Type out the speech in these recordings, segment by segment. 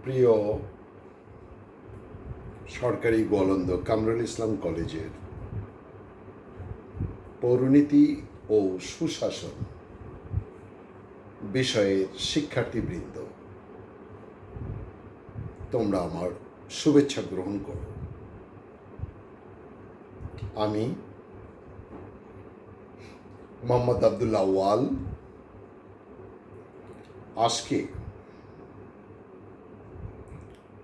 প্রিয় সরকারি গোয়ালন্দ কামরুল ইসলাম কলেজের পৌরনীতি ও সুশাসন বিষয়ের শিক্ষার্থীবৃন্দ, তোমরা আমার শুভেচ্ছা গ্রহণ করো। আমি মোহাম্মদ আব্দুল্লাহ আউয়াল আজকে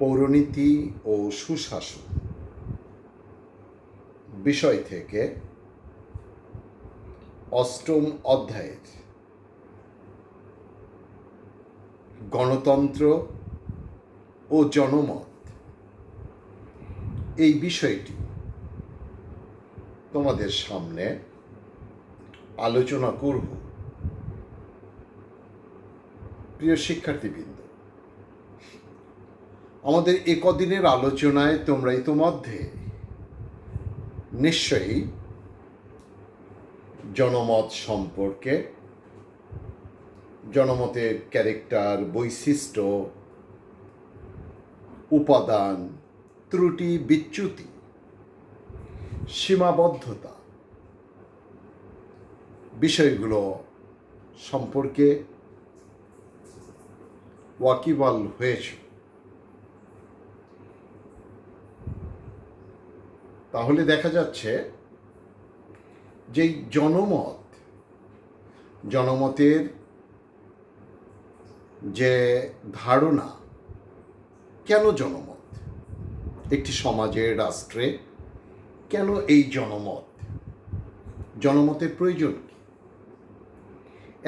পৌরনীতি ও সুশাসন বিষয় থেকে অষ্টম অধ্যায়ের গণতন্ত্র ও জনমত এই বিষয়টি তোমাদের সামনে আলোচনা করব। প্রিয় শিক্ষার্থীবৃন্দ, আমাদের একদিনের আলোচনায় তোমরা ইতোমধ্যে নিশ্চয়ই জনমত সম্পর্কে, জনমতের ক্যারেক্টার, বৈশিষ্ট্য, উপাদান, ত্রুটি, বিচ্যুতি, সীমাবদ্ধতা বিষয়গুলো সম্পর্কে ওয়াকিবহাল হয়েছে। তাহলে দেখা যাচ্ছে যে জনমতের যে ধারণা, কেন জনমত একটি সমাজে, রাষ্ট্রে কেন এই জনমতের প্রয়োজন কি?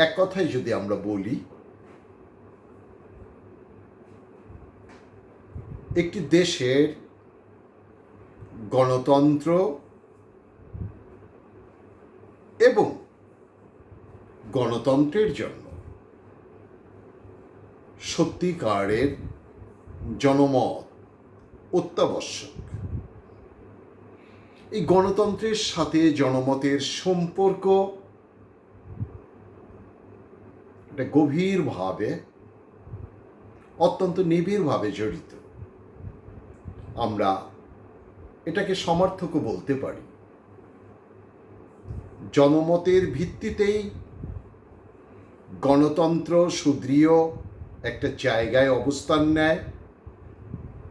এক কথায় যদি আমরা বলি, একটি দেশের গণতন্ত্র এবং গণতন্ত্রের জন্য সত্যিকারের জনমত অত্যাবশ্যক। এই গণতন্ত্রের সাথে জনমতের সম্পর্ক এটা গভীরভাবে, অত্যন্ত নিবিড়ভাবে জড়িত। আমরা এটাকে সমার্থকও বলতে পারি। জনমতের ভিত্তিতেই গণতন্ত্র সুদৃঢ় একটা জায়গায় অবস্থান নেয়।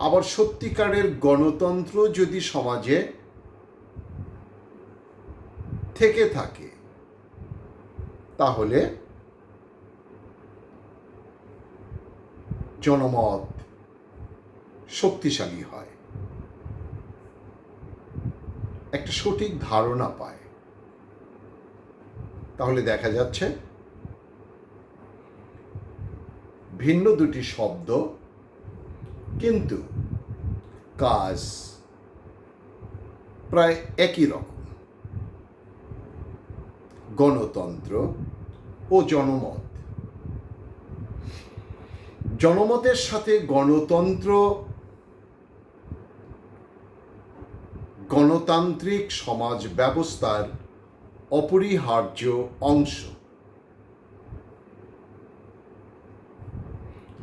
আবার সত্যিকারের গণতন্ত্র যদি সমাজে থেকে থাকে, তাহলে জনমত শক্তিশালী হয়, একটা সঠিক ধারণা পায়। তাহলে দেখা যাচ্ছে ভিন্ন দুটি শব্দ, কিন্তু কাজ প্রায় একই রকম। গণতন্ত্র ও জনমত, জনমতের সাথে গণতন্ত্র গণতান্ত্রিক সমাজ ব্যবস্থার অপরিহার্য অংশ।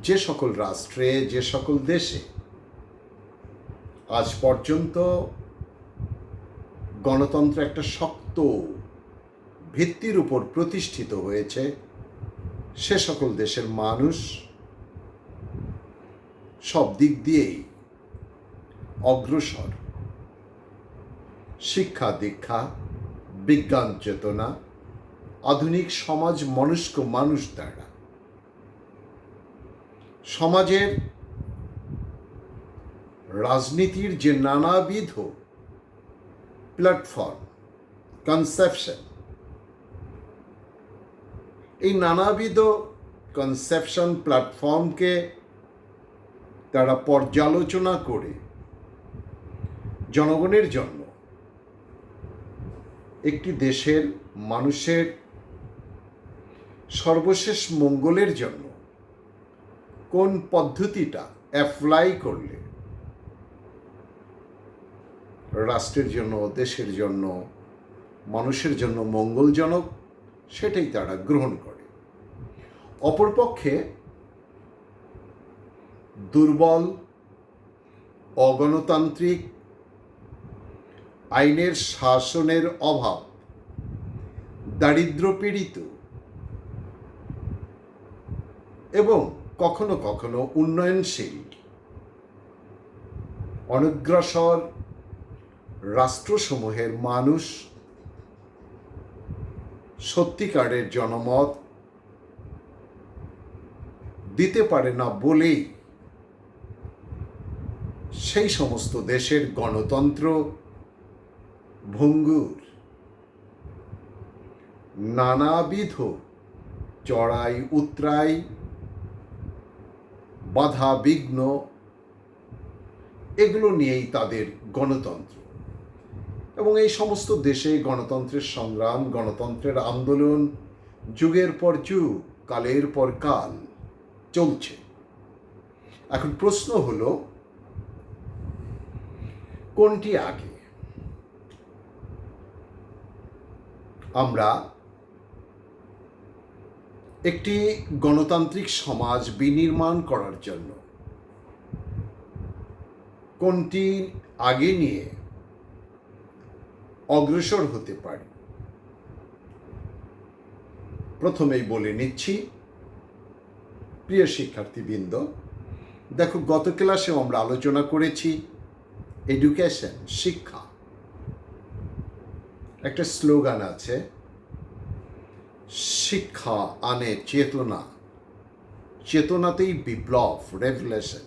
যে সকল রাষ্ট্রে, যে সকল দেশে আজ পর্যন্ত গণতন্ত্র একটা শক্ত ভিত্তির উপর প্রতিষ্ঠিত হয়েছে, সে সকল দেশের মানুষ সব দিক দিয়েই অগ্রসর। শিক্ষা দীক্ষা, বিজ্ঞান চেতনা, আধুনিক সমাজ মনস্ক মানুষ দ্বারা সমাজের রাজনীতির যে নানাবিধ প্ল্যাটফর্ম, কনসেপশন, এই নানাবিধ কনসেপশন প্ল্যাটফর্মকে তারা পর্যালোচনা করে জনগণের জন্য, একটি দেশের মানুষের সর্বশেষ মঙ্গলের জন্য কোন পদ্ধতিটা অ্যাপ্লাই করলে রাষ্ট্রের জন্য, দেশের জন্য, মানুষের জন্য মঙ্গলজনক, সেটাই তারা গ্রহণ করে। অপরপক্ষে দুর্বল, অগণতান্ত্রিক, আইনের শাসনের অভাব, দারিদ্র্যপীড়িত এবং কখনো কখনো উন্নয়নশীল অনগ্রসর রাষ্ট্রসমূহের মানুষ সত্যিকারের জনমত দিতে পারে না বলেই সেই সমস্ত দেশের গণতন্ত্র ভঙ্গুর, নানাবিধ চড়াই উতরাই, বাধা বিঘ্ন, এগুলো নিয়েই তাদের গণতন্ত্র। এবং এই সমস্ত দেশে গণতন্ত্রের সংগ্রাম, গণতন্ত্রের আন্দোলন যুগের পর যুগ, কালের পর কাল চলছে। এখন প্রশ্ন হলো, কোনটি আগে? আমরা একটি গণতান্ত্রিক সমাজ বিনির্মাণ করার জন্য কোনটি আগে নিয়ে অগ্রসর হতে পারি? প্রথমেই বলে নিচ্ছি, প্রিয় শিক্ষার্থীবৃন্দ, দেখো, গত ক্লাসে আমরা আলোচনা করেছি এডুকেশন, শিক্ষা। একটা স্লোগান আছে, শিক্ষা আনে চেতনা, চেতনাতেই বিপ্লব, রেভলিউশন।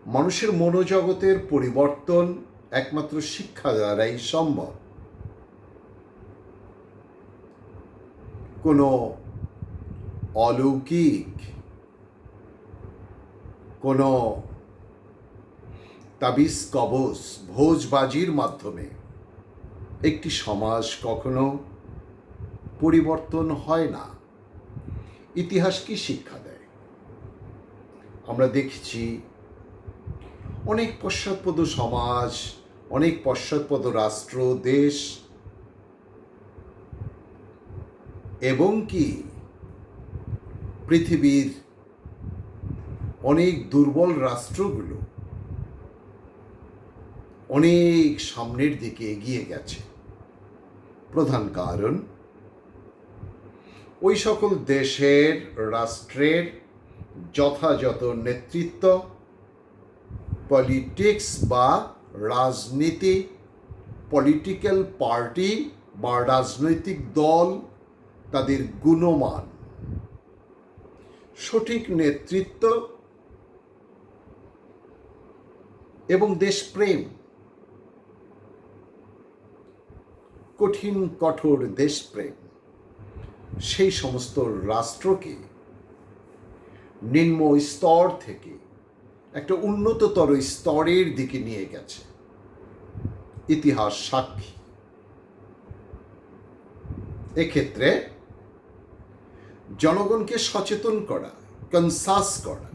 মানুষের মনোজগতের পরিবর্তন একমাত্র শিক্ষা দ্বারাই সম্ভব। কোনো অলৌকিক, কোনো তাবিজ কবজ, ভোজবাজির মাধ্যমে একটি সমাজ কখনো পরিবর্তন হয় না। ইতিহাস কি শিক্ষা দেয়? আমরা দেখছি অনেক পশ্চাৎপদ সমাজ, অনেক পশ্চাৎপদ রাষ্ট্র, দেশ এবং কি পৃথিবীর অনেক দুর্বল রাষ্ট্রগুলো অনেক সামনের দিকে এগিয়ে গেছে। প্রধান কারণ, ওই সকল দেশের রাষ্ট্রের যথাযথ নেতৃত্ব, পলিটিক্স বা রাজনীতি, পলিটিক্যাল পার্টি বা রাজনৈতিক দল, তাদের গুণমান, সঠিক নেতৃত্ব এবং দেশপ্রেম, কঠিন কঠোর দেশপ্রেম সেই সমস্ত রাষ্ট্রকে নিম্ন স্তর থেকে একটা উন্নততর স্তরের দিকে নিয়ে গেছে। ইতিহাস সাক্ষী। এক্ষেত্রে জনগণকে সচেতন করা, কনসাস করা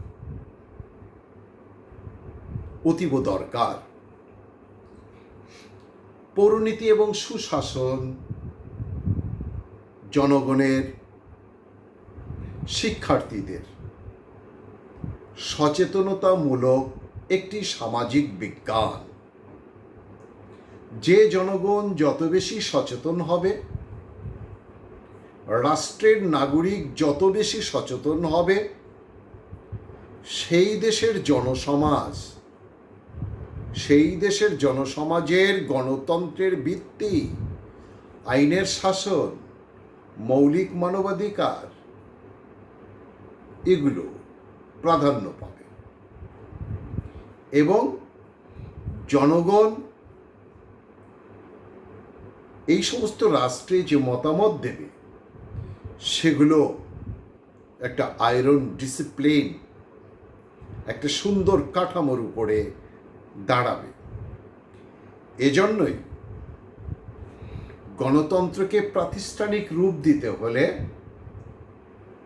অতীব দরকার। পৌরনীতি এবং সুশাসন জনগণের, শিক্ষার্থীদের সচেতনতামূলক একটি সামাজিক বিজ্ঞান। যে জনগণ যত বেশি সচেতন হবে, রাষ্ট্রের নাগরিক যত বেশি সচেতন হবে, সেই দেশের জনসমাজ, সেই দেশের জনসমাজের গণতন্ত্রের ভিত্তি, আইনের শাসন, মৌলিক মানবাধিকার, এগুলো প্রাধান্য পাবে এবং জনগণ এই সমস্ত রাষ্ট্রে যে মতামত দেবে, সেগুলো একটা আয়রন ডিসিপ্লিন, একটা সুন্দর কাঠামোর উপরে দাঁড়াবে। এজন্যই গণতন্ত্রকে প্রাতিষ্ঠানিক রূপ দিতে হলে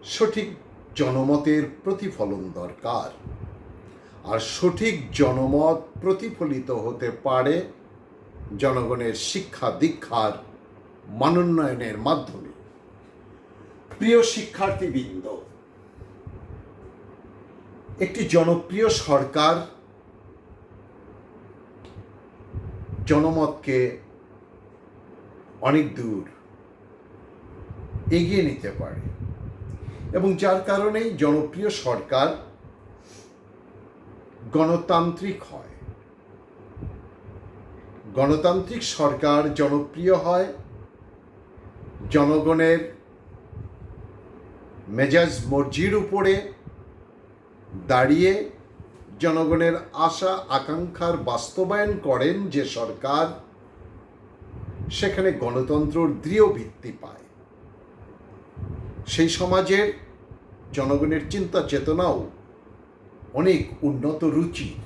সঠিক জনমতের প্রতিফলন দরকার। আর সঠিক জনমত প্রতিফলিত হতে পারে জনগণের শিক্ষা দীক্ষার মানোন্নয়নের মাধ্যমে। প্রিয় শিক্ষার্থীবৃন্দ, একটি জনপ্রিয় সরকার জনমতকে অনেক দূর এগিয়ে নিতে পারে এবং যার কারণেই জনপ্রিয় সরকার গণতান্ত্রিক হয়। গণতান্ত্রিক সরকার জনপ্রিয় হয় জনগণের মেজাজ মর্জির উপরে দাঁড়িয়ে জনগণের আশা আকাঙ্ক্ষার বাস্তবায়ন করেন যে সরকার, সেখানে গণতন্ত্রর দৃঢ় ভিত্তি পায়। সেই সমাজের জনগণের চিন্তা চেতনাও অনেক উন্নত রুচির,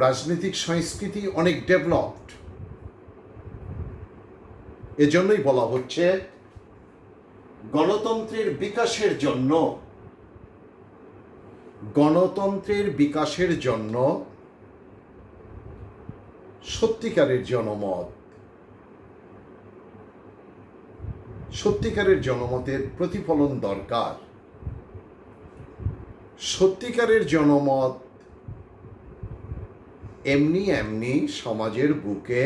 রাজনৈতিক সংস্কৃতি অনেক ডেভেলপড। এজন্যই বলা হচ্ছে গণতন্ত্রের বিকাশের জন্য সত্যিকারের জনমতের প্রতিফলন দরকার। সত্যিকারের জনমত এমনি সমাজের বুকে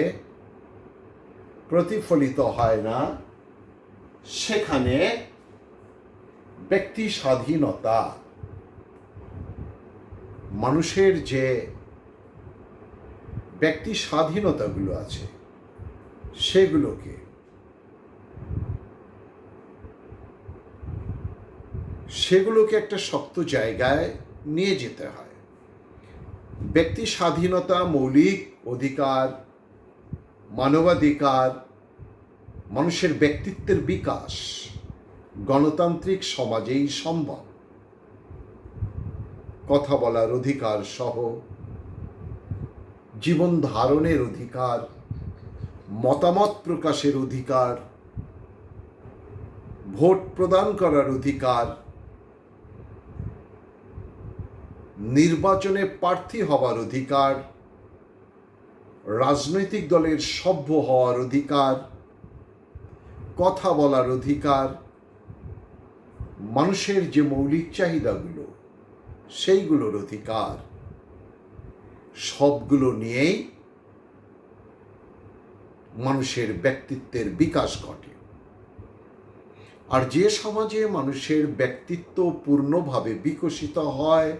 প্রতিফলিত হয় না। সেখানে ব্যক্তি স্বাধীনতা, মানুষের যে ব্যক্তি স্বাধীনতাগুলো আছে সেগুলোকে একটা শক্ত জায়গায় নিয়ে যেতে হয়। ব্যক্তি স্বাধীনতা, মৌলিক অধিকার, মানবাধিকার, মানুষের ব্যক্তিত্বের বিকাশ গণতান্ত্রিক সমাজেই সম্ভব। কথা বলার অধিকার সহ জীবন ধারণের অধিকার, মতামত প্রকাশের অধিকার, ভোট প্রদান করার অধিকার, নির্বাচনে প্রার্থী হওয়ার অধিকার, রাজনৈতিক দলের সভ্য হওয়ার অধিকার, কথা বলার অধিকার, মানুষের যে মৌলিক চাহিদাগুলো সেইগুলোর অধিকার, সবগুলো নিয়েই মানুষের ব্যক্তিত্বের বিকাশ ঘটে। আর যে সমাজে মানুষের ব্যক্তিত্ব পূর্ণভাবে বিকশিত হয়,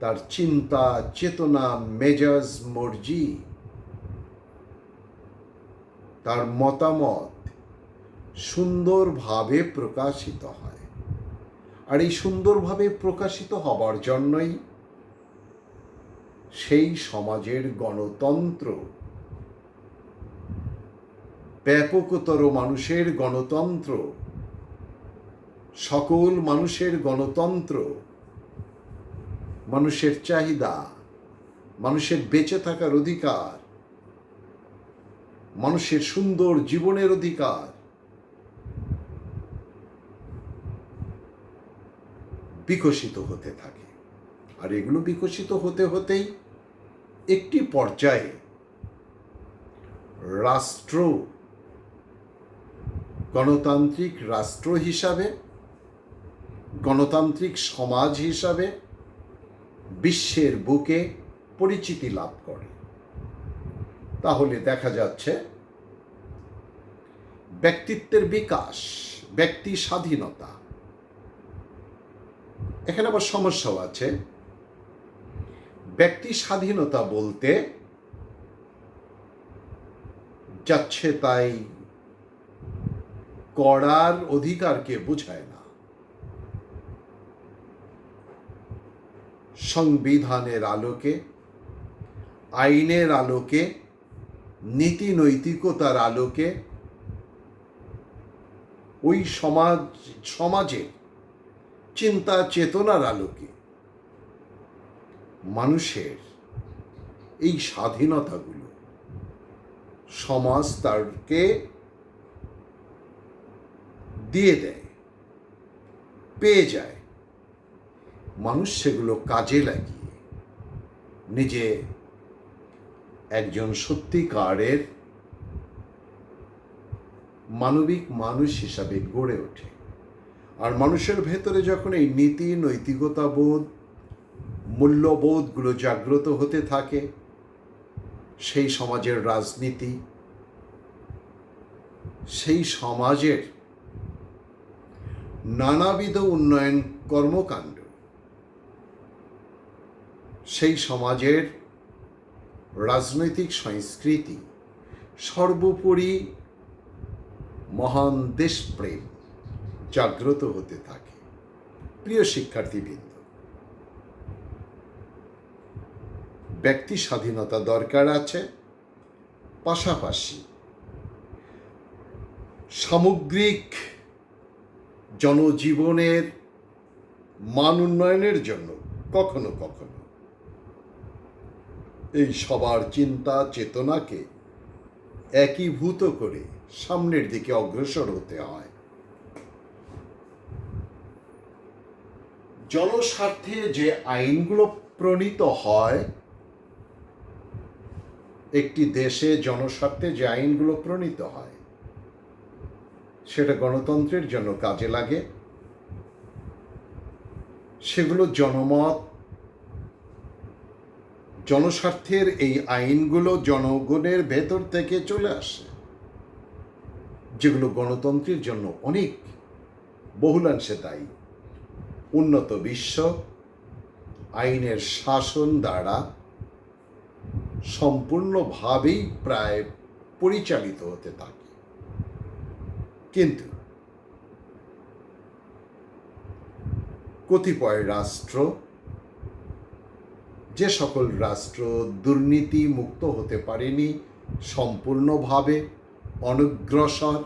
তার চিন্তা চেতনা, মেজাজ মর্জি, তার মতামত সুন্দরভাবে প্রকাশিত হয়। আর এই সুন্দরভাবে প্রকাশিত হবার জন্যই সেই সমাজের গণতন্ত্র, ব্যাপকতর মানুষের গণতন্ত্র, সকল মানুষের গণতন্ত্র, মানুষের চাহিদা, মানুষের বেঁচে থাকার অধিকার, মানুষের সুন্দর জীবনের অধিকার বিকশিত হতে থাকে। আর এগুলো বিকশিত হতে হতেই একটি পর্যায়ে রাষ্ট্র, গণতান্ত্রিক রাষ্ট্র হিসাবে, গণতান্ত্রিক সমাজ হিসাবে বিশ্বের বুকে পরিচিতি লাভ করে। তাহলে দেখা যাচ্ছে ব্যক্তিত্বের বিকাশ, ব্যক্তি স্বাধীনতা। এখানে আবার সমস্যাও আছে। ব্যক্তি স্বাধীনতা বলতে যাচ্ছে তাই করার অধিকারকে বোঝায় না। সংবিধানের আলোকে, আইনের আলোকে, নীতি নৈতিকতার আলোকে ওই সমাজের চিন্তা চেতনার আলোকে মানুষের এই স্বাধীনতাগুলো সমাজ তাকে দিয়ে দেয়, পেয়ে যায়। মানুষ সেগুলো কাজে লাগিয়ে নিজে একজন সত্যিকারের মানবিক মানুষ হিসাবে গড়ে ওঠে। আর মানুষের ভেতরে যখন এই নীতি, নৈতিকতাবোধ, মূল্যবোধগুলো জাগ্রত হতে থাকে, সেই সমাজের রাজনীতি, সেই সমাজের নানাবিধ উন্নয়ন কর্মকাণ্ড, সেই সমাজের রাজনৈতিক সংস্কৃতি, সর্বোপরি মহান দেশপ্রেম জাগ্রত হতে থাকে। প্রিয় শিক্ষার্থীবৃন্দ, ব্যক্তি স্বাধীনতা দরকার আছে, পাশাপাশি সামগ্রিক জনজীবনের মান উন্নয়নের জন্য কখনো কখনো এই সবার চিন্তা চেতনাকে একীভূত করে সামনের দিকে অগ্রসর হতে হয়। জনস্বার্থে যে আইনগুলো প্রণীত হয়, একটি দেশে জনস্বার্থে যে আইনগুলো প্রণীত হয়, সেটা গণতন্ত্রের জন্য কাজে লাগে। সেগুলো জনমত, জনস্বার্থের এই আইনগুলো জনগণের ভেতর থেকে চলে আসে, যেগুলো গণতন্ত্রের জন্য অনেক বহুলাংশে দায়ী। উন্নত বিশ্ব আইনের শাসন দ্বারা সম্পূর্ণভাবেই প্রায় পরিচালিত হতে থাকে। কিন্তু কতিপয় রাষ্ট্র, যে সকল রাষ্ট্র দুর্নীতি মুক্ত হতে পারেনি, সম্পূর্ণভাবে অনগ্রসর,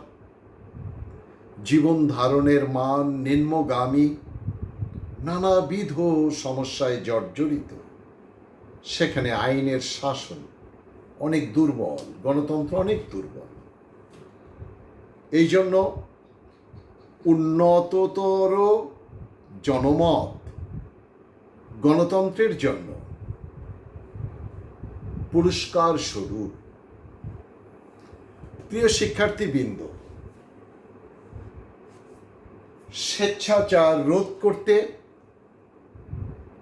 জীবন ধারণের মান নিম্নগামী, নানাবিধ সমস্যায় জর্জরিত, সেখানে আইনের শাসন অনেক দুর্বল, গণতন্ত্র অনেক দুর্বল। এই জন্য উন্নততর জনমত গণতন্ত্রের জন্য পুরস্কার স্বরূপ। প্রিয় শিক্ষার্থীবৃন্দ, স্বেচ্ছাচার রোধ করতে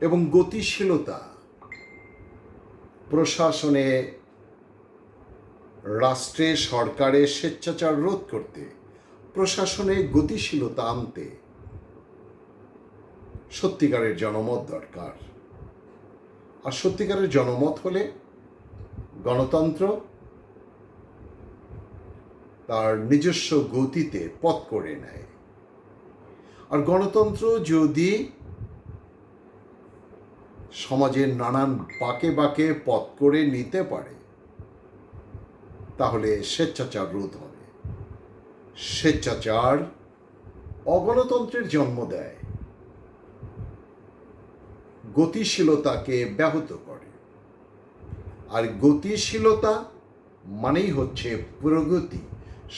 এবং গতিশীলতা, প্রশাসনে, রাষ্ট্রে, সরকারে স্বেচ্ছাচার রোধ করতে, প্রশাসনে গতিশীলতা আনতে সত্যিকারের জনমত দরকার। আর সত্যিকারের জনমত হলে গণতন্ত্র তার নিজস্ব গতিতে পথ করে নেয়। আর গণতন্ত্র যদি সমাজের নানান বাঁকে বাঁকে পথ করে নিতে পারে, তাহলে স্বেচ্ছাচার রোধ হবে। স্বেচ্ছাচার অগণতন্ত্রের জন্ম দেয়, গতিশীলতাকে ব্যাহত করে। আর গতিশীলতা মানেই হচ্ছে প্রগতি,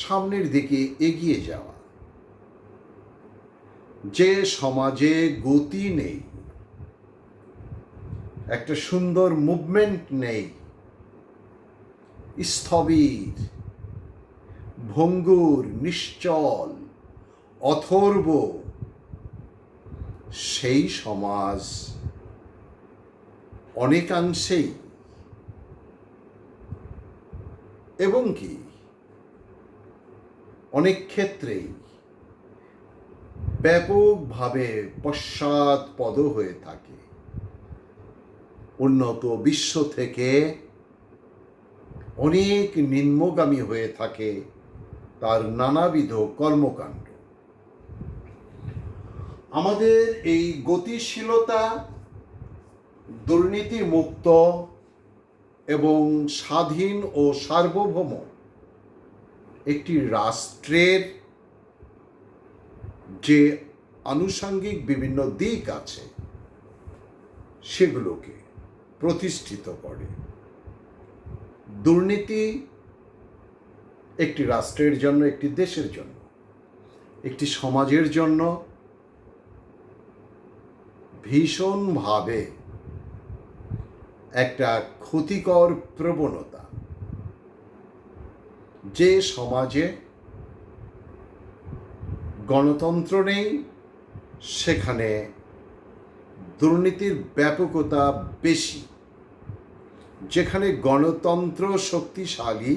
সামনের দিকে এগিয়ে যাওয়া। যে সমাজে গতি নেই, একটা সুন্দর মুভমেন্ট নেই, স্থবির, ভঙ্গুর, নিশ্চল, অথর্ব, সেই সমাজ অনেকাংশেই এবং কি অনেক ক্ষেত্রেই ব্যাপকভাবে পশ্চাৎপদ হয়ে থাকে। উন্নত বিশ্ব থেকে অনেক নিম্নগামী হয়ে থাকে তার নানাবিধ কর্মকাণ্ড। আমাদের এই গতিশীলতা, দুর্নীতি মুক্ত এবং স্বাধীন ও সার্বভৌম একটি রাষ্ট্রের যে আনুষঙ্গিক বিভিন্ন দিক আছে, সেগুলোকে প্রতিষ্ঠিত করে। দুর্নীতি একটি রাষ্ট্রের জন্য, একটি দেশের জন্য, একটি সমাজের জন্য ভীষণভাবে একটা ক্ষতিকর প্রবণতা। যে সমাজে গণতন্ত্র নেই, সেখানে দুর্নীতির ব্যাপকতা বেশি। যেখানে গণতন্ত্র শক্তিশালী,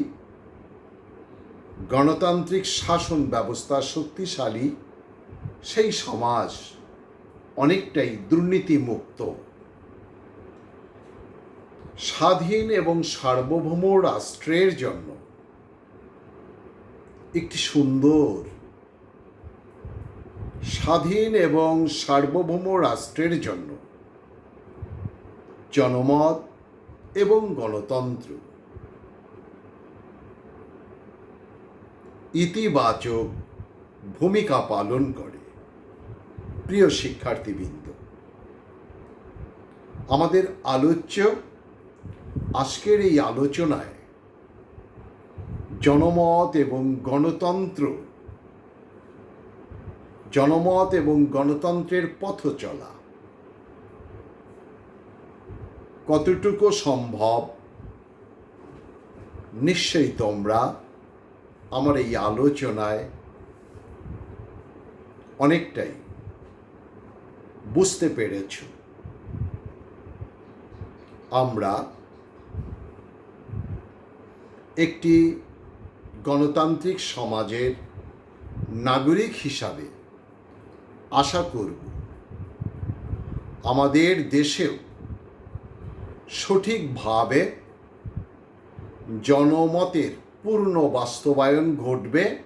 গণতান্ত্রিক শাসন ব্যবস্থা শক্তিশালী, সেই সমাজ অনেকটাই দুর্নীতিমুক্ত। স্বাধীন এবং সার্বভৌম রাষ্ট্রের জন্য একটি সুন্দর, স্বাধীন এবং সার্বভৌম রাষ্ট্রের জন্য জনমত এবং গণতন্ত্র ইতিবাচক ভূমিকা পালন করে। প্রিয় শিক্ষার্থীবৃন্দ, আমাদের আলোচ্য আজকের এই আলোচনায় জনমত এবং গণতন্ত্রের পথ চলা কতটুকু সম্ভব, নিশ্চয়ই তোমরা আমার এই আলোচনায় অনেকটাই বুঝতে পেরেছ। আমরা একটি গণতান্ত্রিক সমাজের নাগরিক হিসাবে আশা করব আমাদের দেশেও সঠিকভাবে জনমতের পূর্ণ বাস্তবায়ন ঘটবে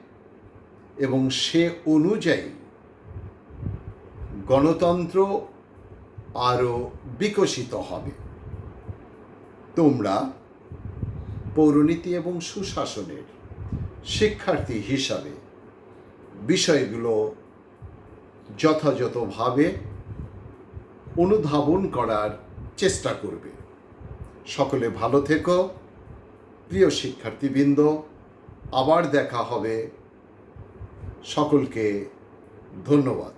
এবং সে অনুযায়ী গণতন্ত্র আরও বিকশিত হবে। তোমরা পৌরনীতি এবং সুশাসনের শিক্ষার্থী হিসাবে বিষয়গুলো যথাযথভাবে অনুধাবন করার চেষ্টা করবে। সকলে ভালো থেকো প্রিয় শিক্ষার্থীবৃন্দ, আবার দেখা হবে। সকলকে ধন্যবাদ।